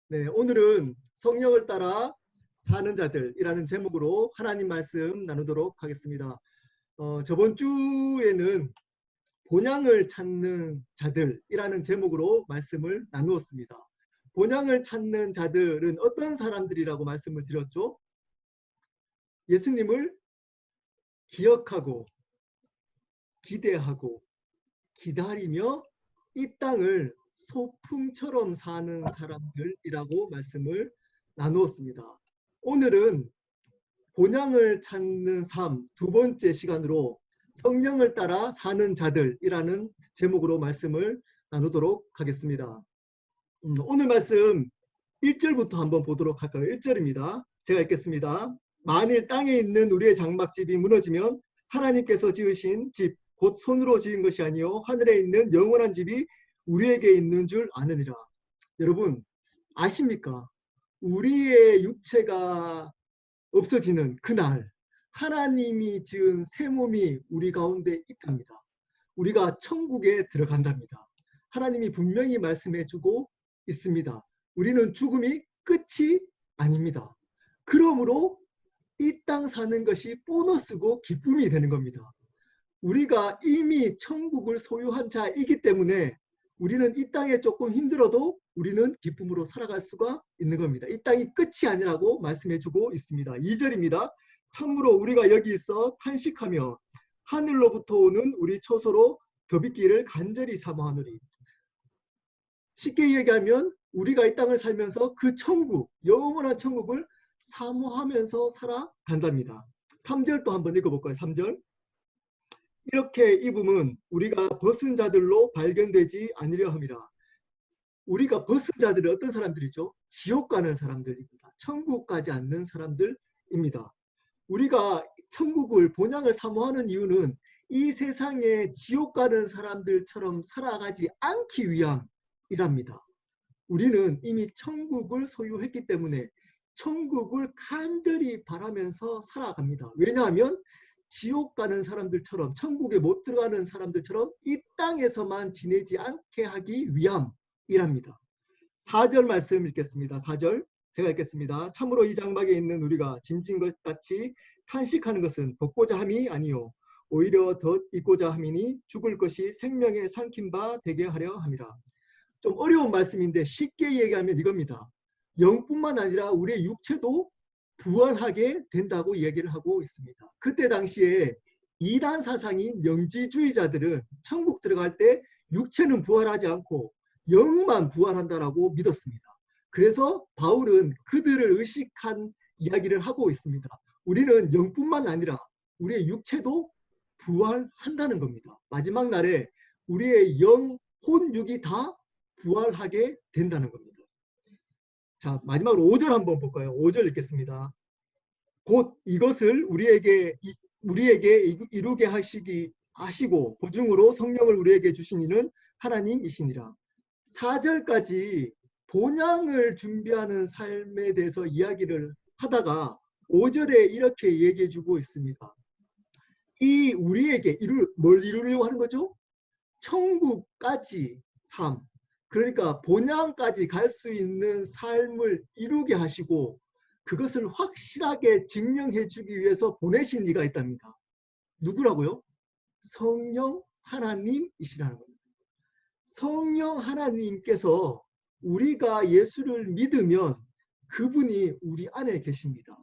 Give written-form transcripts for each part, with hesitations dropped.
네, 오늘은 성령을 따라 사는 자들이라는 제목으로 하나님 말씀 나누도록 하겠습니다. 저번 주에는 본향을 찾는 자들이라는 제목으로 말씀을 나누었습니다. 본향을 찾는 자들은 어떤 사람들이라고 말씀을 드렸죠? 예수님을 기억하고 기대하고 기다리며 이 땅을 소풍처럼 사는 사람들이라고 말씀을 나누었습니다. 오늘은 본향을 찾는 삶 두 번째 시간으로 성령을 따라 사는 자들이라는 제목으로 말씀을 나누도록 하겠습니다. 오늘 말씀 1절부터 한번 보도록 할까요? 1절입니다. 제가 읽겠습니다. 만일 땅에 있는 우리의 장막집이 무너지면 하나님께서 지으신 집, 곧 손으로 지은 것이 아니요 하늘에 있는 영원한 집이 우리에게 있는 줄 아느니라. 여러분 아십니까? 우리의 육체가 없어지는 그날 하나님이 지은 새 몸이 우리 가운데 있답니다. 우리가 천국에 들어간답니다. 하나님이 분명히 말씀해주고 있습니다. 우리는 죽음이 끝이 아닙니다. 그러므로 이 땅 사는 것이 보너스고 기쁨이 되는 겁니다. 우리가 이미 천국을 소유한 자이기 때문에 우리는 이 땅에 조금 힘들어도 우리는 기쁨으로 살아갈 수가 있는 겁니다. 이 땅이 끝이 아니라고 말씀해주고 있습니다. 2절입니다. 참으로 우리가 여기 있어 탄식하며 하늘로부터 오는 우리 처소로 더빚기를 간절히 사모하노니. 쉽게 얘기하면 우리가 이 땅을 살면서 그 천국, 영원한 천국을 사모하면서 살아간답니다. 3절 또 한번 읽어볼까요? 3절. 이렇게 입음은 우리가 벗은 자들로 발견되지 아니려 함이라. 우리가 벗은 자들은 어떤 사람들이죠? 지옥 가는 사람들입니다. 천국 가지 않는 사람들입니다. 우리가 천국을 본향을 사모하는 이유는 이 세상에 지옥 가는 사람들처럼 살아가지 않기 위함이랍니다. 우리는 이미 천국을 소유했기 때문에 천국을 간절히 바라면서 살아갑니다. 왜냐하면 지옥 가는 사람들처럼 천국에 못 들어가는 사람들처럼 이 땅에서만 지내지 않게 하기 위함이랍니다. 4절 말씀 읽겠습니다. 4절 제가 읽겠습니다. 참으로 이 장막에 있는 우리가 짐진 것 같이 탄식하는 것은 벗고자 함이 아니요 오히려 더 입고자 함이니 죽을 것이 생명의 삼킨 바 되게 하려 함이라. 좀 어려운 말씀인데 쉽게 얘기하면 이겁니다. 영뿐만 아니라 우리의 육체도 부활하게 된다고 얘기를 하고 있습니다. 그때 당시에 이단 사상인 영지주의자들은 천국 들어갈 때 육체는 부활하지 않고 영만 부활한다라고 믿었습니다. 그래서 바울은 그들을 의식한 이야기를 하고 있습니다. 우리는 영뿐만 아니라 우리의 육체도 부활한다는 겁니다. 마지막 날에 우리의 영, 혼, 육이 다 부활하게 된다는 겁니다. 자, 마지막으로 5절 한번 볼까요? 5절 읽겠습니다. 곧 이것을 우리에게 이루게 하시고 보증으로 성령을 우리에게 주신 이는 하나님이시니라. 4절까지 본향을 준비하는 삶에 대해서 이야기를 하다가 5절에 이렇게 얘기해 주고 있습니다. 이 우리에게 뭘 이루려고 하는 거죠? 천국까지 삶. 그러니까 본향까지 갈 수 있는 삶을 이루게 하시고 그것을 확실하게 증명해 주기 위해서 보내신 이가 있답니다. 누구라고요? 성령 하나님이시라는 겁니다. 성령 하나님께서 우리가 예수를 믿으면 그분이 우리 안에 계십니다.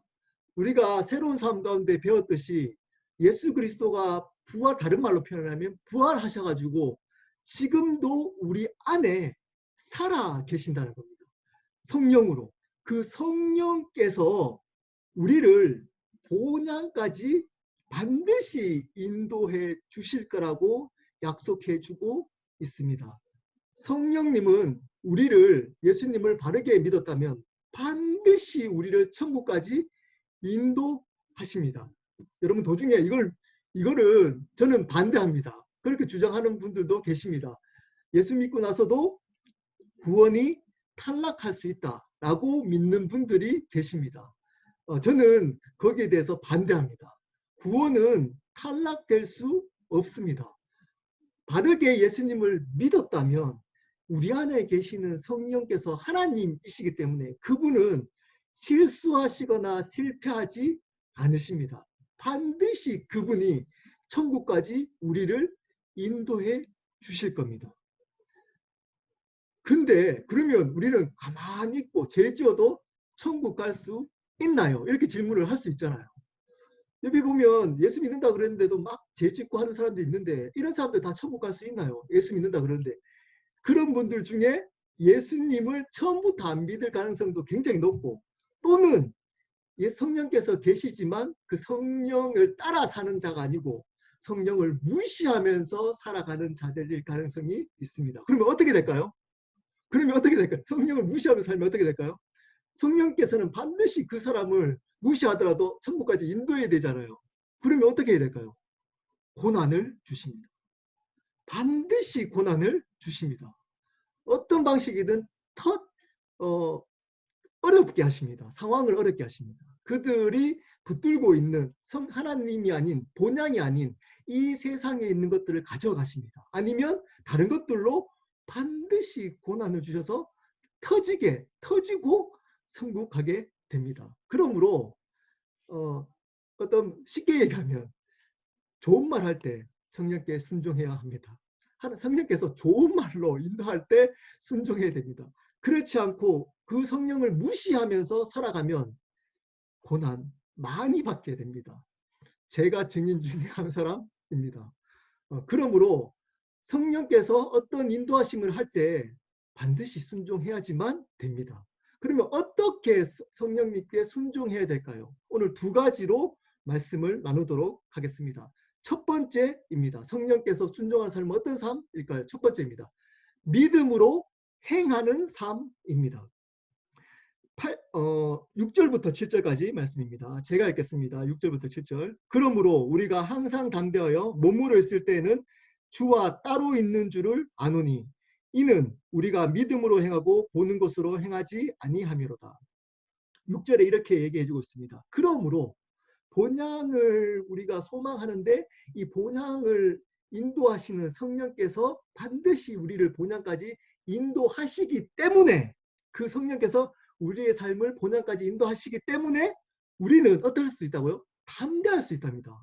우리가 새로운 삶 가운데 배웠듯이 예수 그리스도가 다른 말로 표현하면 부활하셔가지고 지금도 우리 안에 살아 계신다는 겁니다. 성령으로. 그 성령께서 우리를 본향까지 반드시 인도해 주실 거라고 약속해 주고 있습니다. 성령님은 예수님을 바르게 믿었다면 반드시 우리를 천국까지 인도하십니다. 여러분 도중에 이거를 저는 반대합니다. 그렇게 주장하는 분들도 계십니다. 예수 믿고 나서도 구원이 탈락할 수 있다라고 믿는 분들이 계십니다. 저는 거기에 대해서 반대합니다. 구원은 탈락될 수 없습니다. 바르게 예수님을 믿었다면 우리 안에 계시는 성령께서 하나님이시기 때문에 그분은 실수하시거나 실패하지 않으십니다. 반드시 그분이 천국까지 우리를 인도해 주실 겁니다. 근데 그러면 우리는 가만히 있고 죄 지어도 천국 갈 수 있나요? 이렇게 질문을 할 수 있잖아요. 여기 보면 예수 믿는다 그랬는데도 막 죄 짓고 하는 사람들이 있는데 이런 사람들 다 천국 갈 수 있나요? 예수 믿는다 그러는데 그런 분들 중에 예수님을 처음부터 안 믿을 가능성도 굉장히 높고 또는 성령께서 계시지만 그 성령을 따라 사는 자가 아니고 성령을 무시하면서 살아가는 자들일 가능성이 있습니다. 그러면 어떻게 될까요? 성령을 무시하면서 살면 어떻게 될까요? 성령께서는 반드시 그 사람을 무시하더라도 천국까지 인도해야 되잖아요. 그러면 어떻게 해야 될까요? 고난을 주십니다. 반드시 고난을 주십니다. 어떤 방식이든 어렵게 하십니다. 상황을 어렵게 하십니다. 그들이 붙들고 있는 하나님이 아닌 본향이 아닌 이 세상에 있는 것들을 가져가십니다. 아니면 다른 것들로 반드시 고난을 주셔서 터지고 천국 가게 됩니다. 그러므로 어떤 쉽게 얘기하면 좋은 말 할 때 성령께 순종해야 합니다. 성령께서 좋은 말로 인도할 때 순종해야 됩니다. 그렇지 않고 그 성령을 무시하면서 살아가면 고난 많이 받게 됩니다. 제가 증인 중에 한 사람입니다. 그러므로 성령께서 어떤 인도하심을 할 때 반드시 순종해야지만 됩니다. 그러면 어떻게 성령님께 순종해야 될까요? 오늘 두 가지로 말씀을 나누도록 하겠습니다. 첫 번째입니다. 성령께서 순종하는 삶은 어떤 삶일까요? 첫 번째입니다. 믿음으로 행하는 삶입니다. 6절부터 7절까지 말씀입니다. 제가 읽겠습니다. 6절부터 7절. 그러므로 우리가 항상 담대하여 몸으로 있을 때에는 주와 따로 있는 줄을 아노니 이는 우리가 믿음으로 행하고 보는 것으로 행하지 아니함이로다. 6절에 이렇게 얘기해 주고 있습니다. 그러므로 본향을 우리가 소망하는데 이 본향을 인도하시는 성령께서 반드시 우리를 본향까지 인도하시기 때문에 그 성령께서 우리의 삶을 본향까지 인도하시기 때문에 우리는 어떨 수 있다고요? 담대할 수 있답니다.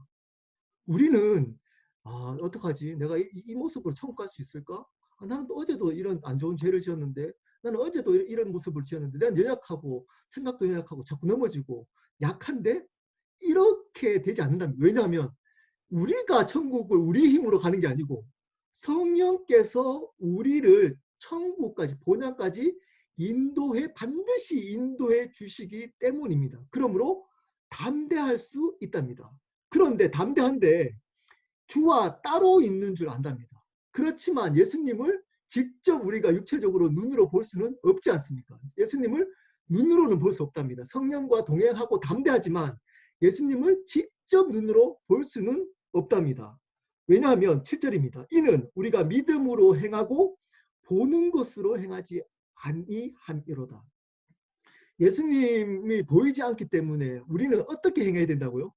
우리는 어떡하지? 내가 이 모습으로 천국 갈 수 있을까? 나는 또 어제도 이런 안 좋은 죄를 지었는데 나는 어제도 이런 모습을 지었는데 내가 연약하고 생각도 연약하고 자꾸 넘어지고 약한데 이렇게 되지 않는다. 왜냐하면 우리가 천국을 우리 힘으로 가는 게 아니고 성령께서 우리를 천국까지 본향까지 반드시 인도해 주시기 때문입니다. 그러므로 담대할 수 있답니다. 그런데 담대한데 주와 따로 있는 줄 안답니다. 그렇지만 예수님을 직접 우리가 육체적으로 눈으로 볼 수는 없지 않습니까? 예수님을 눈으로는 볼 수 없답니다. 성령과 동행하고 담대하지만 예수님을 직접 눈으로 볼 수는 없답니다. 왜냐하면 7절입니다. 이는 우리가 믿음으로 행하고 보는 것으로 행하지 아니함이로다. 예수님이 보이지 않기 때문에 우리는 어떻게 행해야 된다고요?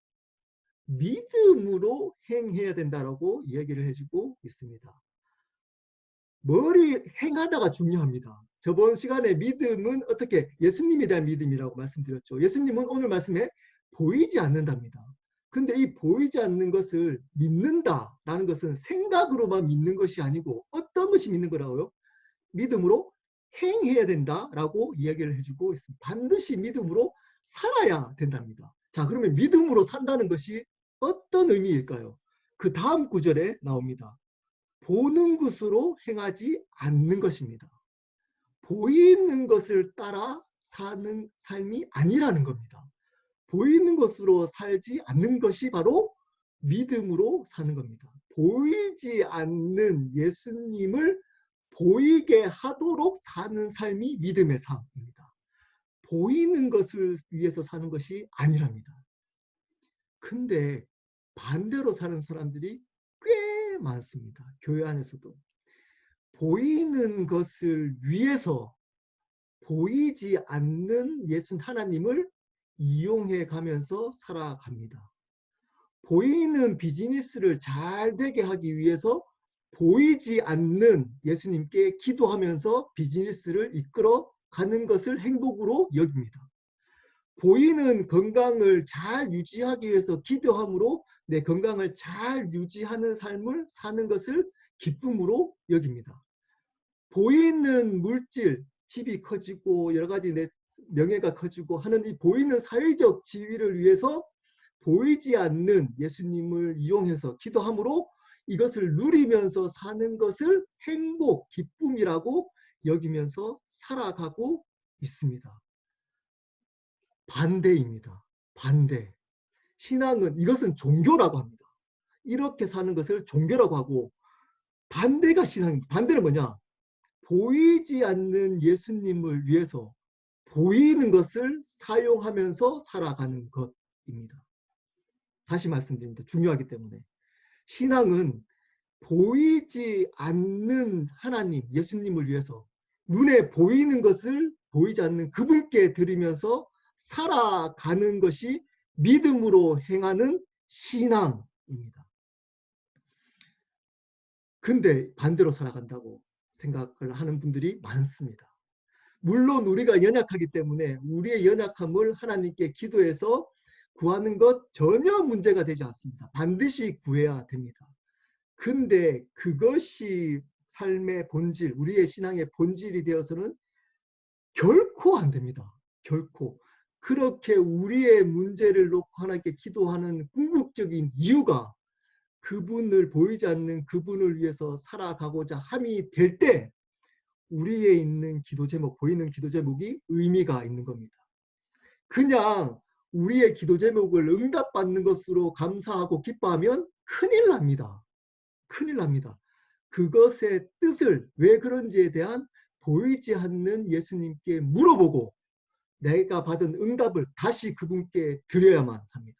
믿음으로 행해야 된다라고 이야기를 해주고 있습니다. 행하다가 중요합니다. 저번 시간에 믿음은 어떻게 예수님에 대한 믿음이라고 말씀드렸죠. 예수님은 오늘 말씀에 보이지 않는답니다. 근데 이 보이지 않는 것을 믿는다라는 것은 생각으로만 믿는 것이 아니고 어떤 것이 믿는 거라고요? 믿음으로 행해야 된다라고 이야기를 해주고 있습니다. 반드시 믿음으로 살아야 된답니다. 자, 그러면 믿음으로 산다는 것이 어떤 의미일까요? 그 다음 구절에 나옵니다. 보는 것으로 행하지 않는 것입니다. 보이는 것을 따라 사는 삶이 아니라는 겁니다. 보이는 것으로 살지 않는 것이 바로 믿음으로 사는 겁니다. 보이지 않는 예수님을 보이게 하도록 사는 삶이 믿음의 삶입니다. 보이는 것을 위해서 사는 것이 아니랍니다. 근데 반대로 사는 사람들이 꽤 많습니다. 교회 안에서도. 보이는 것을 위해서 보이지 않는 하나님을 이용해 가면서 살아갑니다. 보이는 비즈니스를 잘 되게 하기 위해서 보이지 않는 예수님께 기도하면서 비즈니스를 이끌어 가는 것을 행복으로 여깁니다. 보이는 건강을 잘 유지하기 위해서 기도함으로 내 건강을 잘 유지하는 삶을 사는 것을 기쁨으로 여깁니다. 보이는 물질, 집이 커지고 여러 가지 내 명예가 커지고 하는 이 보이는 사회적 지위를 위해서 보이지 않는 예수님을 이용해서 기도함으로 이것을 누리면서 사는 것을 행복, 기쁨이라고 여기면서 살아가고 있습니다. 반대입니다. 반대. 신앙은 이것은 종교라고 합니다. 이렇게 사는 것을 종교라고 하고 반대가 신앙입니다. 반대는 뭐냐? 보이지 않는 예수님을 위해서 보이는 것을 사용하면서 살아가는 것입니다. 다시 말씀드립니다. 중요하기 때문에. 신앙은 보이지 않는 하나님, 예수님을 위해서 눈에 보이는 것을 보이지 않는 그분께 드리면서 살아가는 것이 믿음으로 행하는 신앙입니다. 근데 반대로 살아간다고 생각을 하는 분들이 많습니다. 물론 우리가 연약하기 때문에 우리의 연약함을 하나님께 기도해서 구하는 것 전혀 문제가 되지 않습니다. 반드시 구해야 됩니다. 근데 그것이 삶의 본질, 우리의 신앙의 본질이 되어서는 결코 안 됩니다. 결코. 그렇게 우리의 문제를 놓고 하나님께 기도하는 궁극적인 이유가 그분을 보이지 않는 그분을 위해서 살아가고자 함이 될 때 우리의 있는 기도 제목, 보이는 기도 제목이 의미가 있는 겁니다. 그냥 우리의 기도 제목을 응답받는 것으로 감사하고 기뻐하면 큰일 납니다. 큰일 납니다. 그것의 뜻을 왜 그런지에 대한 보이지 않는 예수님께 물어보고 내가 받은 응답을 다시 그분께 드려야만 합니다.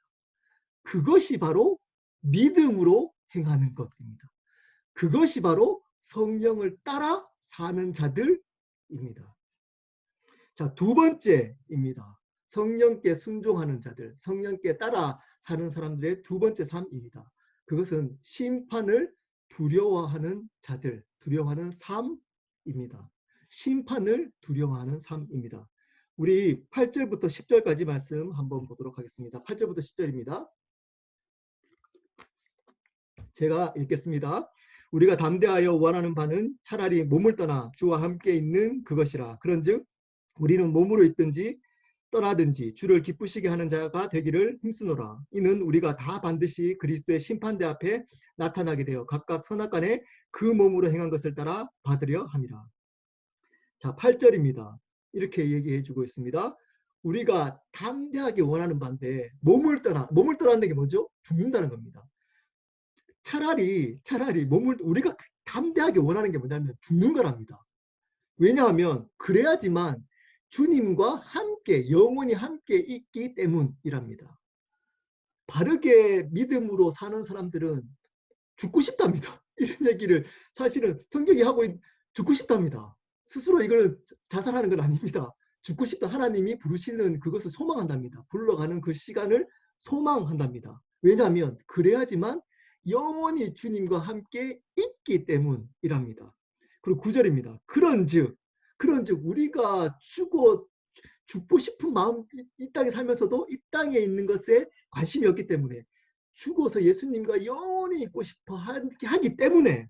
그것이 바로 믿음으로 행하는 것입니다. 그것이 바로 성령을 따라 사는 자들입니다. 자, 두 번째입니다. 성령께 순종하는 자들, 성령께 따라 사는 사람들의 두 번째 삶입니다. 그것은 심판을 두려워하는 자들, 두려워하는 삶입니다. 심판을 두려워하는 삶입니다. 우리 8절부터 10절까지 말씀 한번 보도록 하겠습니다. 8절부터 10절입니다. 제가 읽겠습니다. 우리가 담대하여 원하는 바는 차라리 몸을 떠나 주와 함께 있는 그것이라. 그런즉 우리는 몸으로 있든지 떠나든지 주를 기쁘시게 하는 자가 되기를 힘쓰노라. 이는 우리가 다 반드시 그리스도의 심판대 앞에 나타나게 되어 각각 선악간에 그 몸으로 행한 것을 따라 받으려 함이라. 자, 8절입니다. 이렇게 얘기해 주고 있습니다. 우리가 담대하게 원하는 바인데 몸을 떠나는 게 뭐죠? 죽는다는 겁니다. 차라리 몸을 우리가 담대하게 원하는 게 뭐냐면 죽는 거랍니다. 왜냐하면 그래야지만 주님과 함께 영원히 함께 있기 때문이랍니다. 바르게 믿음으로 사는 사람들은 죽고 싶답니다. 이런 얘기를 사실은 성경이 하고 죽고 싶답니다. 스스로 이걸 자살하는 건 아닙니다. 죽고 싶다. 하나님이 부르시는 그것을 소망한답니다. 불러가는 그 시간을 소망한답니다. 왜냐하면 그래야지만 영원히 주님과 함께 있기 때문이랍니다. 그리고 9절입니다. 그런즉 우리가 죽고 싶은 마음 이 땅에 살면서도 이 땅에 있는 것에 관심이 없기 때문에 죽어서 예수님과 영원히 있고 싶어 하기 때문에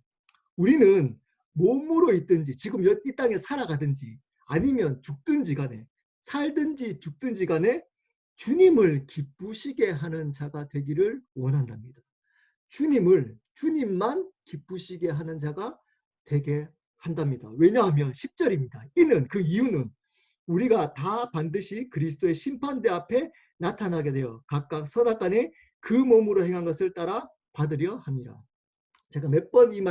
우리는 몸으로 있든지 지금 이 땅에 살아가든지 아니면 죽든지 간에 살든지 죽든지 간에 주님을 기쁘시게 하는 자가 되기를 원한답니다. 주님만 기쁘시게 하는 자가 되게 한답니다. 왜냐하면 10절입니다. 이는 그 이유는 우리가 다 반드시 그리스도의 심판대 앞에 나타나게 되어 각각 선악간에 그 몸으로 행한 것을 따라 받으려 함이라. 제가 몇 번 이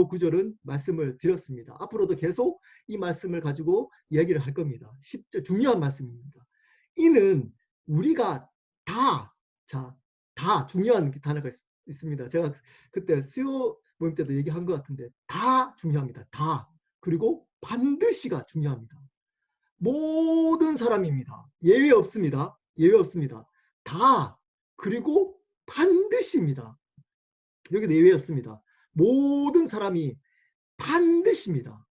구절은 말씀을 드렸습니다. 앞으로도 계속 이 말씀을 가지고 이야기를 할 겁니다. 10절 중요한 말씀입니다. 이는 우리가 다 중요한 단어가 있습니다. 제가 그때 수요 모임 때도 얘기한 것 같은데 다 중요합니다. 다. 그리고 반드시가 중요합니다. 모든 사람입니다. 예외 없습니다. 예외 없습니다. 다. 그리고 반드시입니다. 여기도 예외였습니다. 모든 사람이 반드시입니다.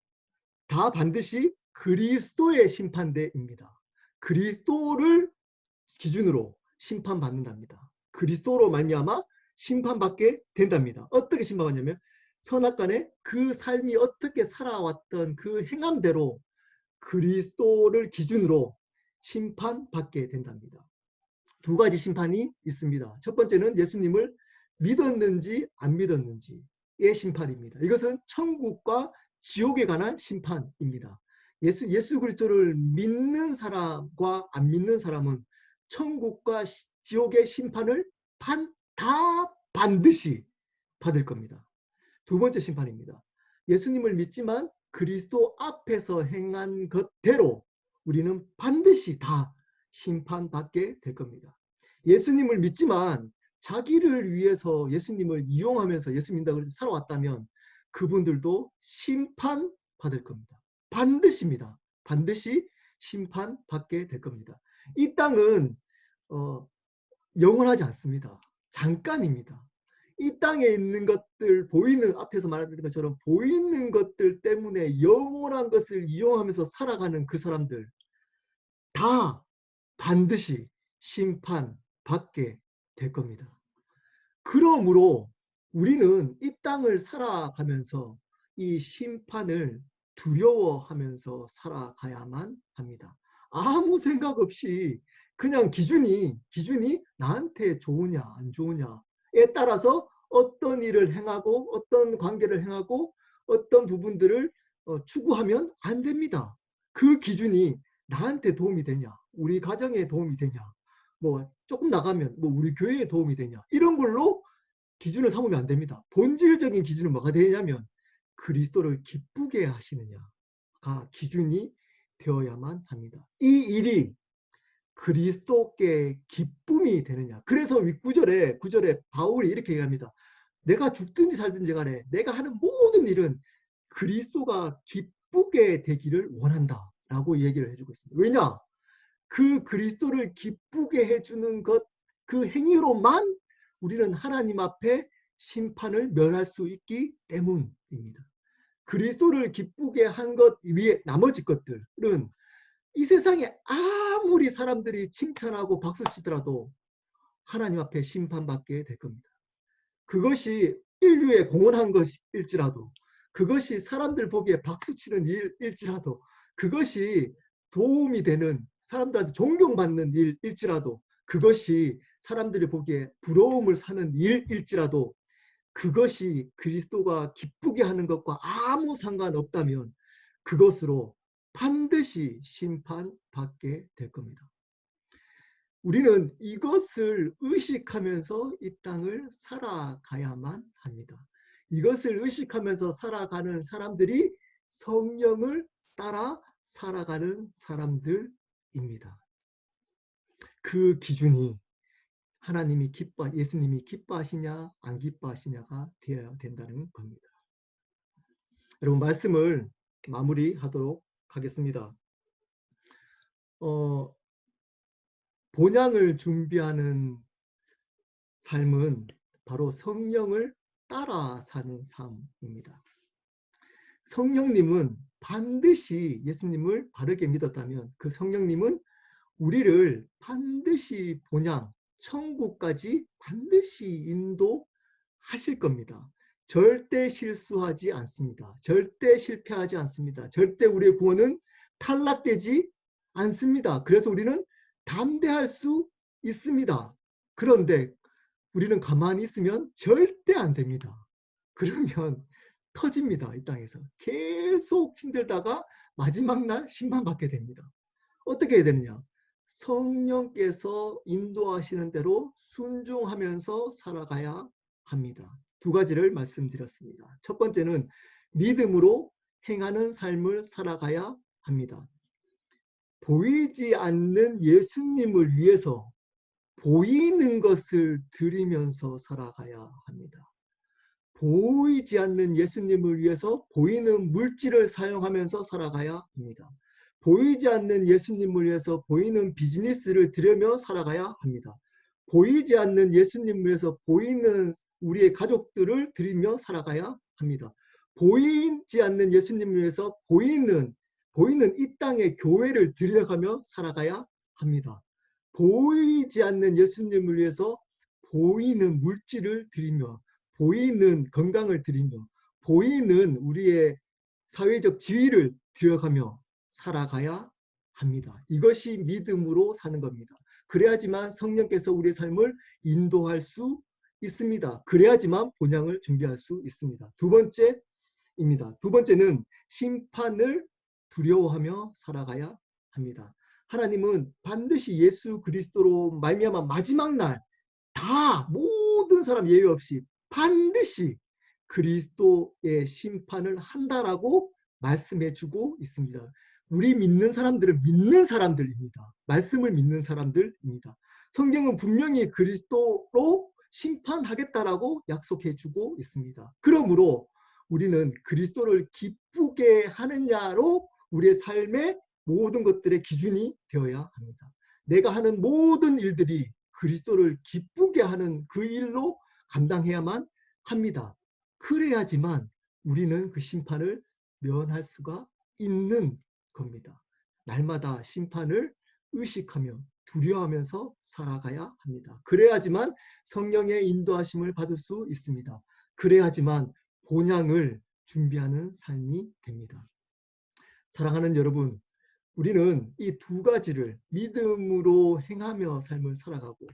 다 반드시 그리스도의 심판대입니다. 그리스도를 기준으로 심판받는답니다. 그리스도로 말미암아 심판받게 된답니다. 어떻게 심판받냐면 선악간에 그 삶이 어떻게 살아왔던 그 행함대로 그리스도를 기준으로 심판받게 된답니다. 두 가지 심판이 있습니다. 첫 번째는 예수님을 믿었는지 안 믿었는지의 심판입니다. 이것은 천국과 지옥에 관한 심판입니다. 예수 그리스도를 믿는 사람과 안 믿는 사람은 천국과 지옥의 심판을 다 반드시 받을 겁니다. 두 번째 심판입니다. 예수님을 믿지만 그리스도 앞에서 행한 것대로 우리는 반드시 다 심판받게 될 겁니다. 예수님을 믿지만 자기를 위해서 예수님을 이용하면서 예수 믿는다고 살아왔다면 그분들도 심판받을 겁니다. 반드시입니다. 반드시 심판받게 될 겁니다. 이 땅은 영원하지 않습니다. 잠깐입니다. 이 땅에 있는 것들, 보이는, 앞에서 말했던 것처럼 보이는 것들 때문에 영원한 것을 이용하면서 살아가는 그 사람들 다 반드시 심판받게 될 겁니다. 그러므로 우리는 이 땅을 살아가면서 이 심판을 두려워하면서 살아가야만 합니다. 아무 생각 없이 그냥 기준이 나한테 좋으냐 안 좋으냐에 따라서 어떤 일을 행하고 어떤 관계를 행하고 어떤 부분들을 추구하면 안 됩니다. 그 기준이 나한테 도움이 되냐, 우리 가정에 도움이 되냐, 뭐 조금 나가면 뭐 우리 교회에 도움이 되냐, 이런 걸로 기준을 삼으면 안 됩니다. 본질적인 기준은 뭐가 되냐면 그리스도를 기쁘게 하시느냐가 기준이 되어야만 합니다. 이 일이 그리스도께 기쁨이 되느냐. 그래서 윗구절에 9절에 바울이 이렇게 얘기합니다. 내가 죽든지 살든지 간에 내가 하는 모든 일은 그리스도가 기쁘게 되기를 원한다 라고 얘기를 해주고 있습니다. 왜냐? 그 그리스도를 기쁘게 해주는 것, 그 행위로만 우리는 하나님 앞에 심판을 면할 수 있기 때문입니다. 그리스도를 기쁘게 한 것 위에 나머지 것들은 이 세상에 아무리 사람들이 칭찬하고 박수치더라도 하나님 앞에 심판받게 될 겁니다. 그것이 인류에 공헌한 것일지라도, 그것이 사람들 보기에 박수치는 일일지라도, 그것이 도움이 되는, 사람들한테 존경받는 일일지라도, 그것이 사람들이 보기에 부러움을 사는 일일지라도 그것이 그리스도가 기쁘게 하는 것과 아무 상관없다면 그것으로 반드시 심판받게 될 겁니다. 우리는 이것을 의식하면서 이 땅을 살아가야만 합니다. 이것을 의식하면서 살아가는 사람들이 성령을 따라 살아가는 사람들입니다. 그 기준이 하나님이 예수님이 기뻐하시냐 안 기뻐하시냐가 되어야 된다는 겁니다. 여러분, 말씀을 마무리하도록 하겠습니다. 본향을 준비하는 삶은 바로 성령을 따라 사는 삶입니다. 성령님은 반드시 예수님을 바르게 믿었다면 그 성령님은 우리를 반드시 본향, 천국까지 반드시 인도하실 겁니다. 절대 실수하지 않습니다. 절대 실패하지 않습니다. 절대 우리의 구원은 탈락되지 않습니다. 그래서 우리는 담대할 수 있습니다. 그런데 우리는 가만히 있으면 절대 안 됩니다. 그러면 터집니다. 이 땅에서. 계속 힘들다가 마지막 날 심판받게 됩니다. 어떻게 해야 되느냐? 성령께서 인도하시는 대로 순종하면서 살아가야 합니다. 두 가지를 말씀드렸습니다. 첫 번째는 믿음으로 행하는 삶을 살아가야 합니다. 보이지 않는 예수님을 위해서 보이는 것을 드리면서 살아가야 합니다. 보이지 않는 예수님을 위해서 보이는 물질을 사용하면서 살아가야 합니다. 보이지 않는 예수님을 위해서 보이는 비즈니스를 들여며 살아가야 합니다. 보이지 않는 예수님을 위해서 보이는 우리의 가족들을 드리며 살아가야 합니다. 보이지 않는 예수님을 위해서 보이는 이 땅의 교회를 드려가며 살아가야 합니다. 보이지 않는 예수님을 위해서 보이는 물질을 드리며 보이는 건강을 드리며 보이는 우리의 사회적 지위를 들여가며 살아가야 합니다. 이것이 믿음으로 사는 겁니다. 그래야지만 성령께서 우리의 삶을 인도할 수 있습니다. 그래야지만 본향을 준비할 수 있습니다. 두 번째입니다. 두 번째는 심판을 두려워하며 살아가야 합니다. 하나님은 반드시 예수 그리스도로 말미암아 마지막 날 다 모든 사람 예외 없이 반드시 그리스도의 심판을 한다라고 말씀해주고 있습니다. 우리 믿는 사람들은 믿는 사람들입니다. 말씀을 믿는 사람들입니다. 성경은 분명히 그리스도로 심판하겠다라고 약속해주고 있습니다. 그러므로 우리는 그리스도를 기쁘게 하느냐로 우리의 삶의 모든 것들의 기준이 되어야 합니다. 내가 하는 모든 일들이 그리스도를 기쁘게 하는 그 일로 감당해야만 합니다. 그래야지만 우리는 그 심판을 면할 수가 있는 겁니다. 날마다 심판을 의식하며 두려워하면서 살아가야 합니다. 그래야지만 성령의 인도하심을 받을 수 있습니다. 그래야지만 본향을 준비하는 삶이 됩니다. 사랑하는 여러분, 우리는 이 두 가지를 믿음으로 행하며 삶을 살아가고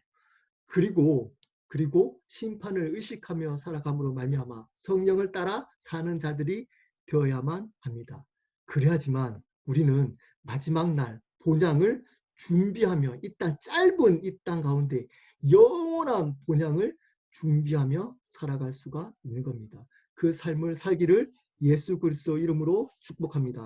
그리고 심판을 의식하며 살아감으로 말미암아 성령을 따라 사는 자들이 되어야만 합니다. 그래야지만 우리는 마지막 날 본향을 준비하며 이 땅 짧은 이 땅 가운데 영원한 본향을 준비하며 살아갈 수가 있는 겁니다. 그 삶을 살기를 예수 그리스도 이름으로 축복합니다.